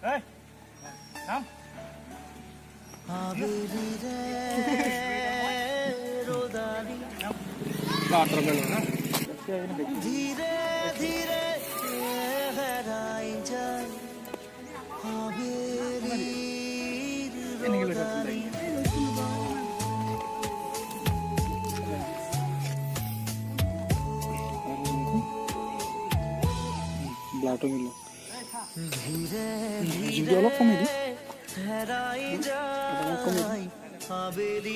Ê, Năm. Lọt rồi mình nó. धीरे धीरे गहराई जाए Blato milo. धीरे Juga lo komedi. गहराई जाए हवेली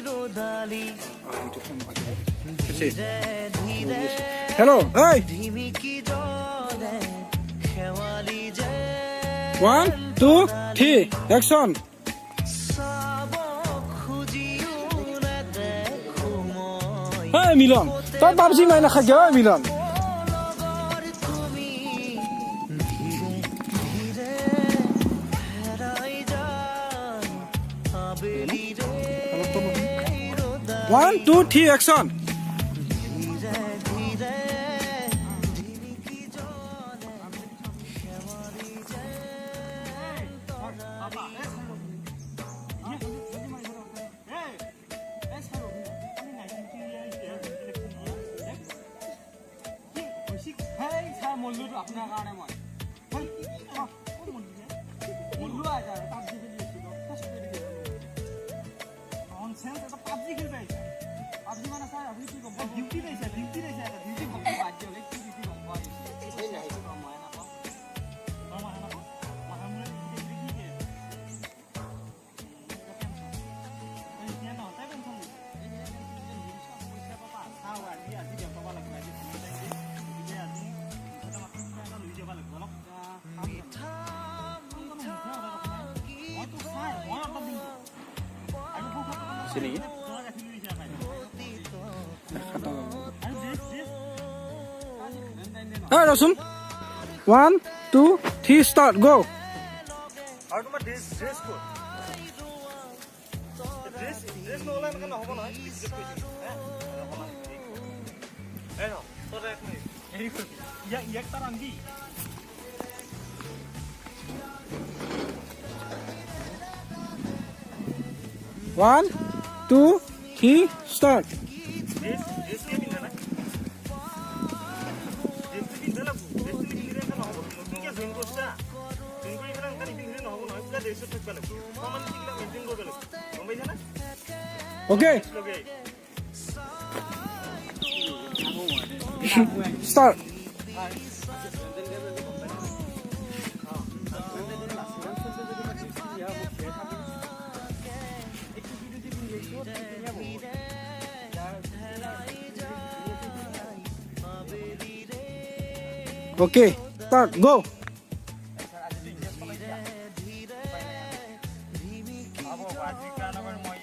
रोदाली धीरे धीरे Hello, hey. धीमी की जोरे खेवाली जाए 1, 2, 3, action. साबो खुजियो न देखो मोय Hey, Milan. Tak PUBG main nak kerja, Milan. লগর তুমি ধীরে ধীরে হেরাই যায় হাবেলি রে রোদা 1, 2, 3, action. ধীরে ধীরে ধীমি কি জলে খেমারি যায় আপোনাৰ কাৰণে মই মল্লু আইতা পাবজি খেলি আছিলো ননসেন্স এটা পাবজি খেলি পাইছে পাবজি মানে স্যার আপনি কি গম পায় ডিউটি পাইছে এটা ডিউটি গম পায় বাদ দিও কি ডিউটি গম পায় এই নাই তো মই না পাও মই না পাও মাহামুলে ডিউটি কি কে এই যে না তাই পেনশন এই যে নিউজ সমস্যা পাপা খাও আজি আজি দেব পাবা লাগিব আজি Sini. Hey, Rasul. 1, 2, 3, start, go. আৰু তোমাৰ ড্ৰেছ ক'ত ড্ৰেছ নহ'লে এনেকৈ নহ'ব নহয় ভিডিঅ'ত কৈছোঁ এই ন তই এক মিনিট হেৰি কৰিবি ইয়াক তাৰ আনবি One, 2, 3, start. ড্ৰেছ কি পিন্ধা নাই ড্ৰেছটো পিন্ধা লাগব ড্ৰেছটো পিন্ধিলে এনেকৈ নহ'ব নতুনকৈ জইন কৰিছা জইন কৰি পেলাই এনেকৈ নিপিন্ধিলে নহ'ব নহয় পুৰা ড্ৰেছত থাকিব লাগিব মই মানে সেইবিলাক মেইনটেইন কৰিব লাগিব গম পাইছানে Okay, লগে start. Okay, start, go. মই